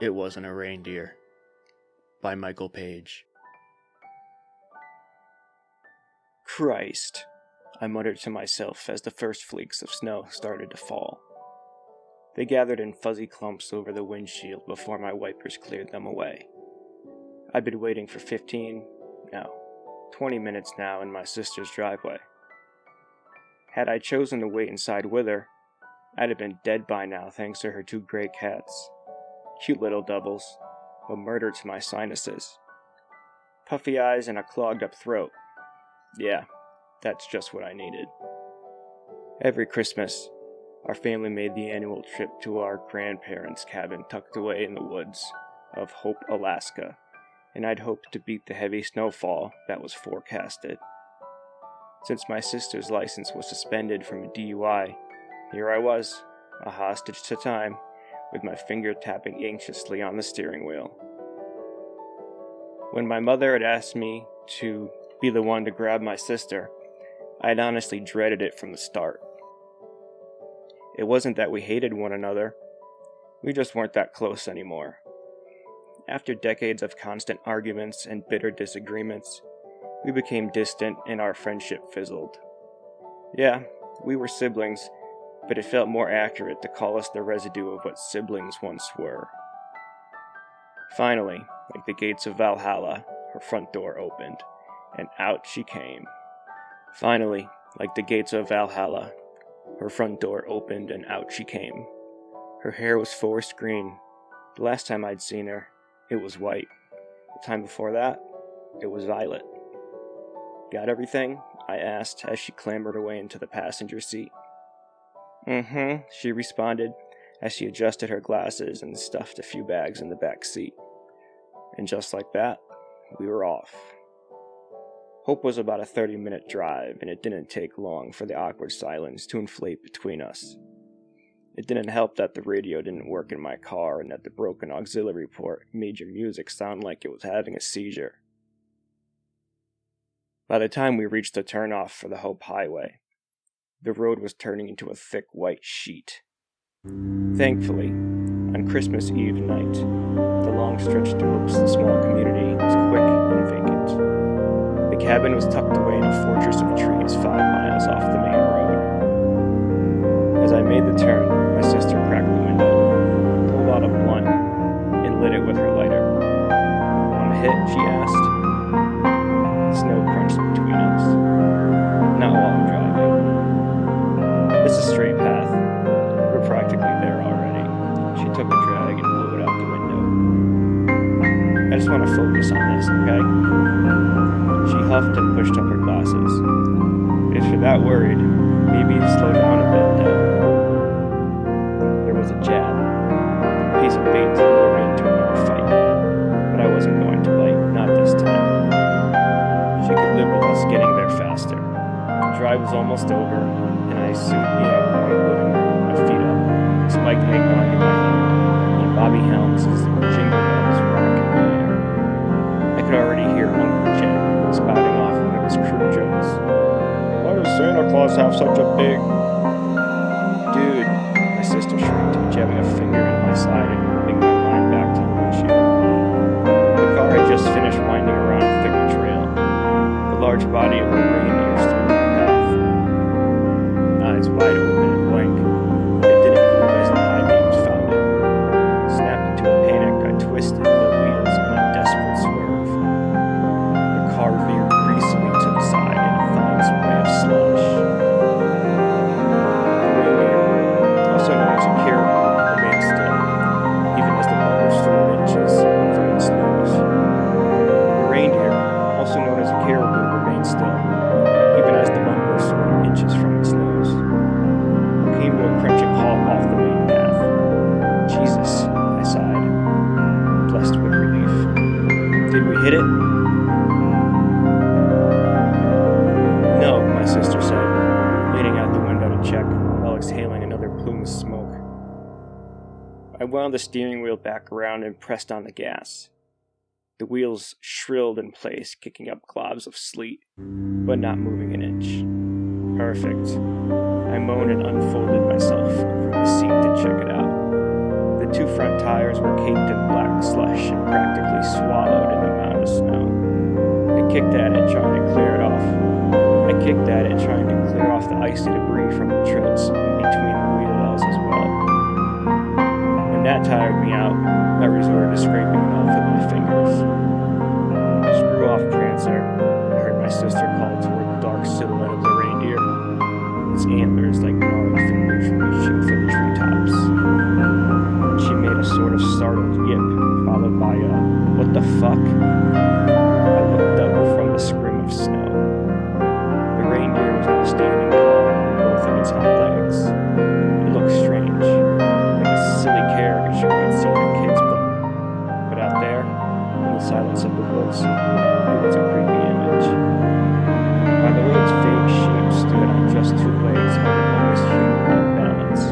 It Wasn't a Reindeer by Michael Paige. Christ, I muttered to myself as the first flakes of snow started to fall. They gathered in fuzzy clumps over the windshield before my wipers cleared them away. I'd been waiting for 20 minutes now in my sister's driveway. Had I chosen to wait inside with her, I'd have been dead by now thanks to her two gray cats. Cute little doubles, a murder to my sinuses. Puffy eyes and a clogged up throat. Yeah, that's just what I needed. Every Christmas, our family made the annual trip to our grandparents' cabin tucked away in the woods of Hope, Alaska, and I'd hoped to beat the heavy snowfall that was forecasted. Since my sister's license was suspended from a DUI, here I was, a hostage to time, with my finger tapping anxiously on the steering wheel. When my mother had asked me to be the one to grab my sister, I'd honestly dreaded it from the start. It wasn't that we hated one another, we just weren't that close anymore. After decades of constant arguments and bitter disagreements, we became distant and our friendship fizzled. Yeah, we were siblings, but it felt more accurate to call us the residue of what siblings once were. Finally, like the gates of Valhalla, her front door opened, and out she came. Finally, like the gates of Valhalla, her front door opened and out she came. Her hair was forest green. The last time I'd seen her, it was white. The time before that, it was violet. Got everything? I asked as she clambered away into the passenger seat. She responded as she adjusted her glasses and stuffed a few bags in the back seat. And just like that, we were off. Hope was about a 30-minute drive, and it didn't take long for the awkward silence to inflate between us. It didn't help that the radio didn't work in my car and that the broken auxiliary port made your music sound like it was having a seizure. By the time we reached the turnoff for the Hope Highway, the road was turning into a thick white sheet. Thankfully, on Christmas Eve night, the long stretch to Hope's small community was quick and vacant. The cabin was tucked away in a fortress of trees 5 miles off the main road. As I made the turn, my sister cracked the window, pulled out a blunt, and lit it with her lighter. "Want a hit?" she asked. Snow crunched between us. Not while I'm driving. It's a straight path. We're practically there already. She took a drag and blew it out the window. I just want to focus on this, okay? She huffed and pushed up her glasses. If you're that worried, maybe slow down a bit now. There was a jab. A piece of bait to lure me into another fight. But I wasn't going to bite, not this time. She could live with us getting there faster. The drive was almost over, and I soon be in a warm living room with my feet up, spiked eggnog in my hand, and Bobby Helms' jingle bells rocking the air. I could already hear Uncle Jed spouting off one of his crude jokes. "Why does Santa Claus have such a big..." "Dude," my sister shrieked, jabbing a finger in my side and moving my mind back to the windshield. The car had just finished winding around a thick trail. The large body of a reindeer stood in the path. Eyes wide open and blank, it didn't move as the high beams found it. Snapped into a panic, I twisted the wheels in a desperate swerve. The car veered greasily to the side in a fine spray of slush. The reindeer, also known as a caribou, remained still, even as the bumper stood inches from its nose. The reindeer, also known as a caribou, remained still, even as the bumper soared inches from its nose. It came to a crunching halt off the main path. "Jesus," I sighed, blessed with relief. "Did we hit it?" "No," my sister said, leaning out the window to check while exhaling another plume of smoke. I wound the steering wheel back around and pressed on the gas. The wheels shrilled in place, kicking up globs of sleet, but not moving an inch. Perfect. I moaned and unfolded myself from the seat to check it out. The two front tires were caked in black slush and practically swallowed in the mound of snow. I kicked at it, trying to clear it off. I kicked at it, trying to clear off the icy debris from the treads in between the wheel wells as well. When that tired me out, I resorted to scraping it off with my fingers. Screw off, Prancer, I heard my sister call toward the dark silhouette of the reindeer, its antlers like gnarled fingers reaching for the treetops. She made a sort of startled yip, followed by a, "What the fuck?" I looked up from the scrim of snow. The reindeer was now standing tall on both of its hind legs. It looked strange, like a silly caricature you'd seen in a kid's book. But out there, in the silence of the woods, it was a creepy image. By the way its vague shape stood on just two legs held in almost human-like balance.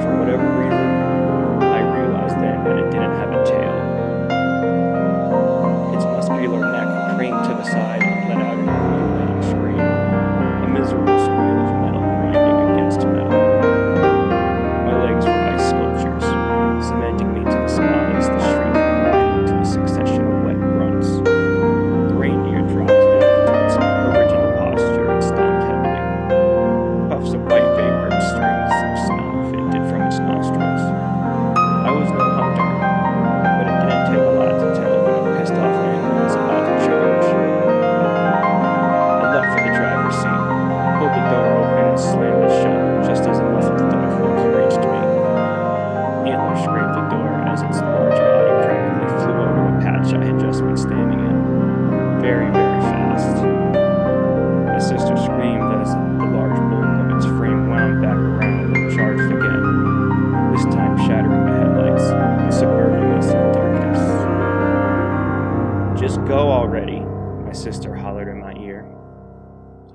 For whatever reason, I realized then that it didn't have a tail. Its muscular neck craned to the side and let out an ululating scream, a miserable squeal of metal grinding against metal. My legs were ice sculptures, cementing me to the spot as the shriek widened to a succession of wet grunts. The reindeer dropped down into its original posture and stomped heavily. Puffs of white vapor and strings of snow vented from its nostrils. I was no hunter, but it didn't take a lot to tell when a pissed off animal was about to charge. I leapt for the driver's seat, pulled the door open and slammed it shut just as a muffled thud of hooves reached me. Antler scraped the door as its large body practically flew over the patch I had just been standing in. Very, very fast. My sister screamed as the large bulk of its frame wound back around and charged again, this time shattering the headlights and submerging us in darkness. "Just go already," my sister hollered in my ear.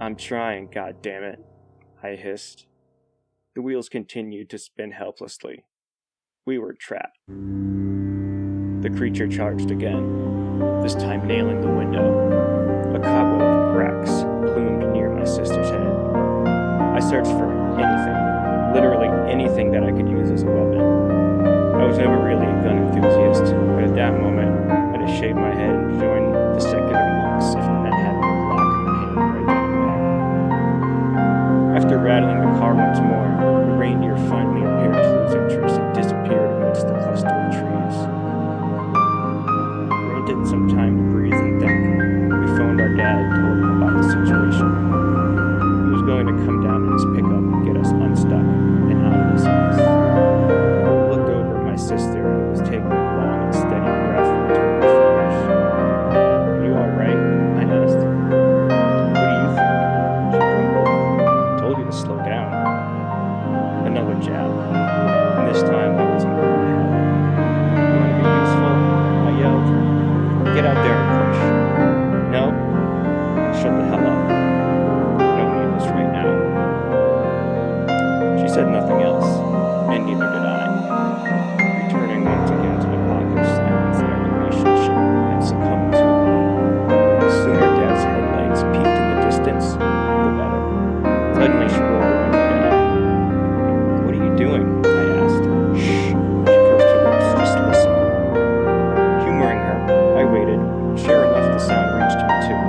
"I'm trying, goddammit," I hissed. The wheels continued to spin helplessly. We were trapped. The creature charged again, this time nailing the window. A cobweb of cracks plumed near my sister's head. I searched for anything, literally anything that I could use as a weapon. I was never really a gun enthusiast, but at that moment, I just shaved my head and joined the secular monks if it meant having a Glock in my hand right then and there. After rattling the car once more, the reindeer finally appeared to lose interest and disappeared amidst the cluster of trees. Granted some time to breathe and think, we phoned our dad and told him about the situation. He was going to come down in his pickup and get us unstuck and out of this mess. I looked over at my sister, who was taking a long and steady breath between her fingers. "Are you alright?" I asked. "What do you think?" She grumbled. "I told you to slow down." Another jab, and this time I wasn't going to have it. "You want to be useful?" I yelled. "Get out there and push." "No? Shut the hell up. I don't need this right now." She said nothing else, and neither did I, returning once again to the pocket of silence that our relationship had succumbed to. The sooner Dad's headlights peeked in the distance, the better. Suddenly she rolled her window down. "What are you doing?" I asked. "Shh," she pursed her lips, "just listen." Humoring her, I waited. Sure enough, the sound reached me too.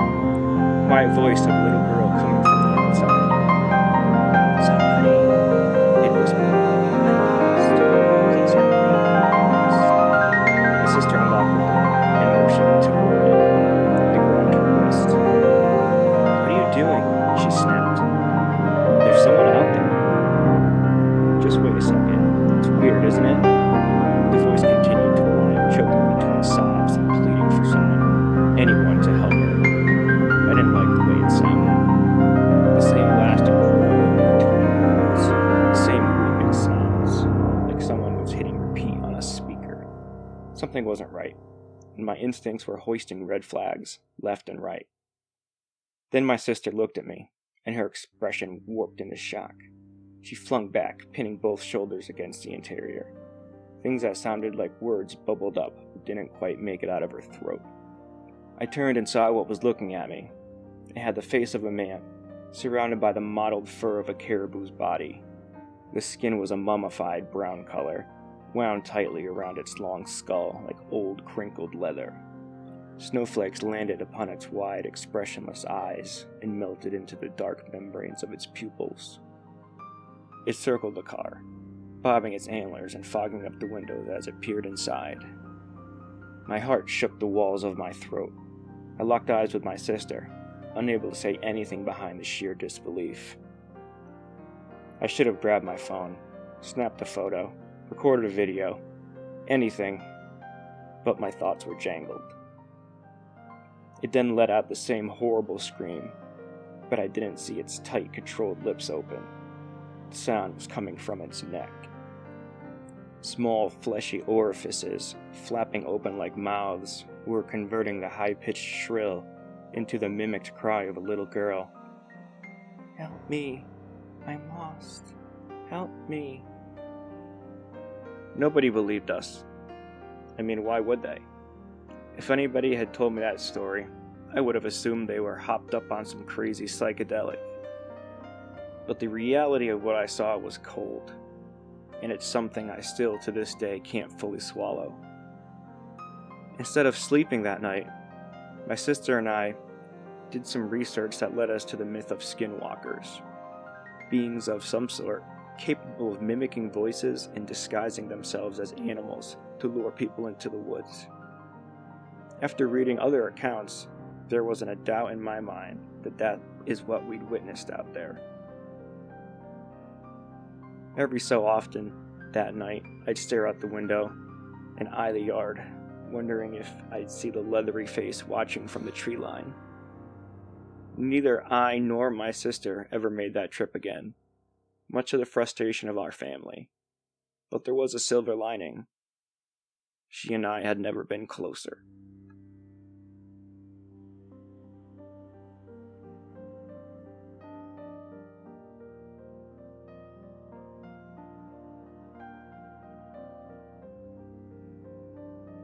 Quiet voice of a little girl coming from the outside. "Somebody," it whispered. "I'm lost. Please help me." My sister unlocked the door and motioned toward it. I grabbed her wrist. "What are you doing?" she snapped. "There's someone out there." "Just wait a second. It's weird, isn't it?" The voice continued to whine, choking between sobs and pleading for someone, anyone to help her. I didn't like the way it sounded. The same lasting crawl between words, the same weeping sounds, like someone was hitting repeat on a speaker. Something wasn't right, and my instincts were hoisting red flags, left and right. Then my sister looked at me, and her expression warped into shock. She flung back, pinning both shoulders against the interior. Things that sounded like words bubbled up, but didn't quite make it out of her throat. I turned and saw what was looking at me. It had the face of a man, surrounded by the mottled fur of a caribou's body. The skin was a mummified brown color, wound tightly around its long skull like old crinkled leather. Snowflakes landed upon its wide, expressionless eyes and melted into the dark membranes of its pupils. It circled the car, bobbing its antlers and fogging up the windows as it peered inside. My heart shook the walls of my throat. I locked eyes with my sister, unable to say anything behind the sheer disbelief. I should have grabbed my phone, snapped a photo, recorded a video, anything, but my thoughts were jangled. It then let out the same horrible scream, but I didn't see its tight, controlled lips open. The sound was coming from its neck. Small, fleshy orifices, flapping open like mouths, were converting the high-pitched shrill into the mimicked cry of a little girl. "Help me! I'm lost! Help me!" Nobody believed us. I mean, why would they? If anybody had told me that story, I would have assumed they were hopped up on some crazy psychedelic. But the reality of what I saw was cold, and it's something I still to this day can't fully swallow. Instead of sleeping that night, my sister and I did some research that led us to the myth of skinwalkers, beings of some sort capable of mimicking voices and disguising themselves as animals to lure people into the woods. After reading other accounts, there wasn't a doubt in my mind that that is what we'd witnessed out there. Every so often, that night, I'd stare out the window and eye the yard, wondering if I'd see the leathery face watching from the tree line. Neither I nor my sister ever made that trip again, much to the frustration of our family. But there was a silver lining. She and I had never been closer.